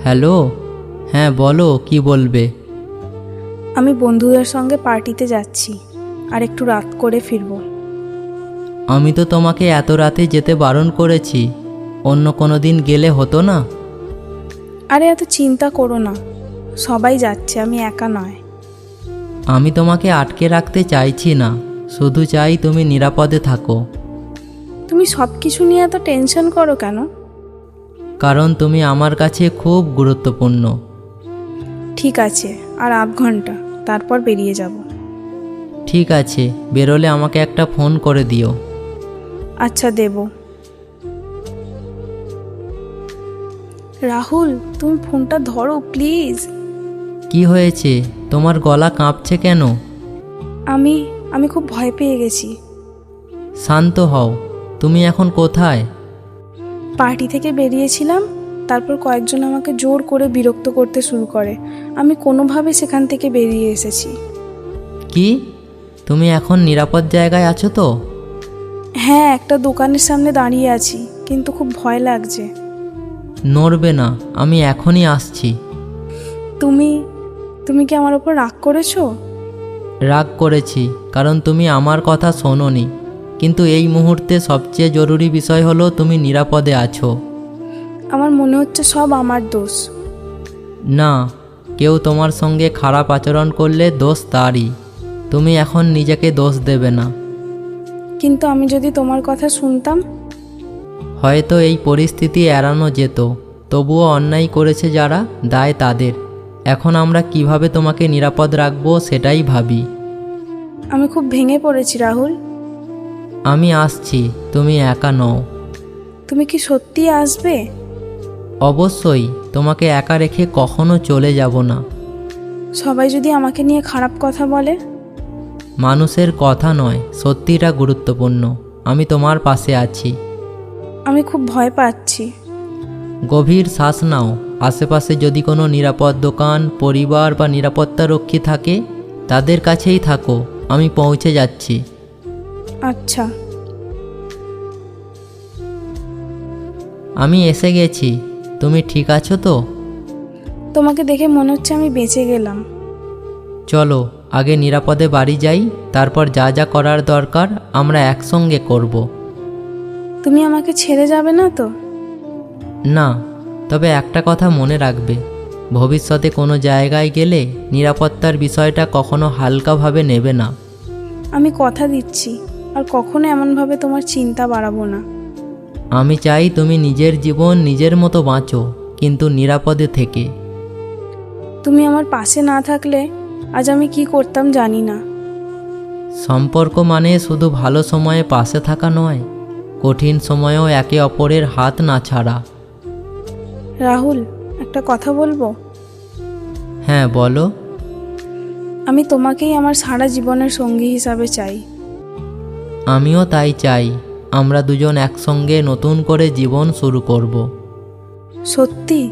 Hello. হ্যাঁ বলো, কি বলবে? আমি বন্ধুদের সঙ্গে পার্টিতে যাচ্ছি, আর একটু রাত করে ফিরবো। আমি তো তোমাকে এত রাতে যেতে বারণ করেছি, অন্য কোনো দিন গেলে হতো না? আরে এত চিন্তা করো না, সবাই যাচ্ছে, আমি একা নয়। আমি তোমাকে আটকে রাখতে চাইছি না, শুধু চাই তুমি নিরাপদে থাকো। তুমি সব কিছু নিয়ে এত টেনশন করো কেন? কারণ তুমি আমার কাছে খুব গুরুত্বপূর্ণ। ঠিক আছে, আর আধ ঘন্টা, তারপর বেরিয়ে যাব। ঠিক আছে, বেরোলে আমাকে একটা ফোন করে দিও। আচ্ছা, দেব। রাহুল, তুমি ফোনটা ধরো প্লিজ। কি হয়েছে? তোমার গলা কাঁপছে কেন? আমি আমি খুব ভয় পেয়ে গেছি। শান্ত হও। তুমি এখন কোথায়? পার্টি থেকে বেরিয়েছিলাম, তারপর কয়েকজন আমাকে জোর করে বিরক্ত করতে শুরু করে। আমি কোনোভাবে সেখান থেকে বেরিয়ে এসেছি। কি? তুমি এখন নিরাপদ জায়গায় আছো তো? হ্যাঁ, একটা দোকানের সামনে দাঁড়িয়ে আছি, কিন্তু খুব ভয় লাগছে। নড়বে না, আমি এখনই আসছি। তুমি তুমি কি আমার ওপর রাগ করেছো? রাগ করেছি, কারণ তুমি আমার কথা শোনোনি। কিন্তু এই মুহূর্তে সবচেয়ে জরুরি বিষয় হলো তুমি নিরাপদে আছো। আমার মনে হচ্ছে সব আমার দোষ। না, কেউ তোমার সঙ্গে খারাপ আচরণ করলে দোষ তারই। তুমি এখন নিজেকে দোষ দেবে না। কিন্তু আমি যদি তোমার কথা শুনতাম? হয়তো এই পরিস্থিতি এড়ানো যেত, তবুও অন্যায় করেছে যারা, দায় তাদের। এখন আমরা কিভাবে তোমাকে নিরাপদ রাখবো সেটাই ভাবি। আমি খুব ভেঙে পড়েছি রাহুল। আমি আসছি, তুমি একা নও। তুমি কি সত্যি আসবে? অবশ্যই, তোমাকে একা রেখে কখনো চলে যাব না। সবাই যদি আমাকে নিয়ে খারাপ কথা বলে? মানুষের কথা নয়, সত্যিটা গুরুত্বপূর্ণ। আমি তোমার পাশে আছি। আমি খুব ভয় পাচ্ছি। গভীর শ্বাস নাও। আশেপাশে যদি কোনো নিরাপদ দোকান, পরিবার বা নিরাপত্তারক্ষী থাকে, তাদের কাছেই থাকো। আমি পৌঁছে যাচ্ছি। আচ্ছা। আমি এসে গেছি। তুমি ঠিক আছো তো? তোমাকে দেখে মনে হচ্ছে আমি বেঁচে গেলাম। চলো আগে নিরাপদে বাড়ি যাই, তারপর যা যা করার দরকার আমরা একসঙ্গে করব। তুমি আমাকে ছেড়ে যাবে না তো? না, তবে একটা কথা মনে রাখবে, ভবিষ্যতে কোনো জায়গায় গেলে নিরাপত্তার বিষয়টা কখনো হালকাভাবে নেবে না। আমি কথা দিচ্ছি, আর কখনো এমনভাবে তোমার চিন্তা বাড়াবো না। আমি চাই তুমি নিজের জীবন নিজের মতো বাঁচো, কিন্তু নিরাপদে থেকে। তুমি আমার পাশে না থাকলে আজ আমি কি করতাম জানি না। সম্পর্ক মানে শুধু ভালো সময়ে পাশে থাকা নয়, কঠিন সময়েও একে অপরের হাত না ছাড়া। রাহুল, একটা কথা বলবো? হ্যাঁ বলো। আমি তোমাকেই আমার সারা জীবনের সঙ্গী হিসাবে চাই। আমিও তাই চাই। আমরা দুজন একসঙ্গে নতুন করে জীবন শুরু করব। সত্যি?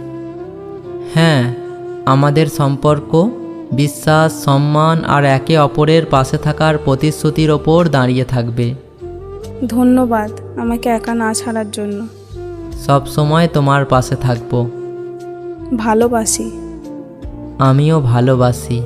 হ্যাঁ, আমাদের সম্পর্ক বিশ্বাস, সম্মান আর একে অপরের পাশে থাকার প্রতিশ্রুতির ওপর দাঁড়িয়ে থাকবে। ধন্যবাদ আমাকে একা না ছাড়ার জন্য। সব সময় তোমার পাশে থাকব। ভালোবাসি। আমিও ভালোবাসি।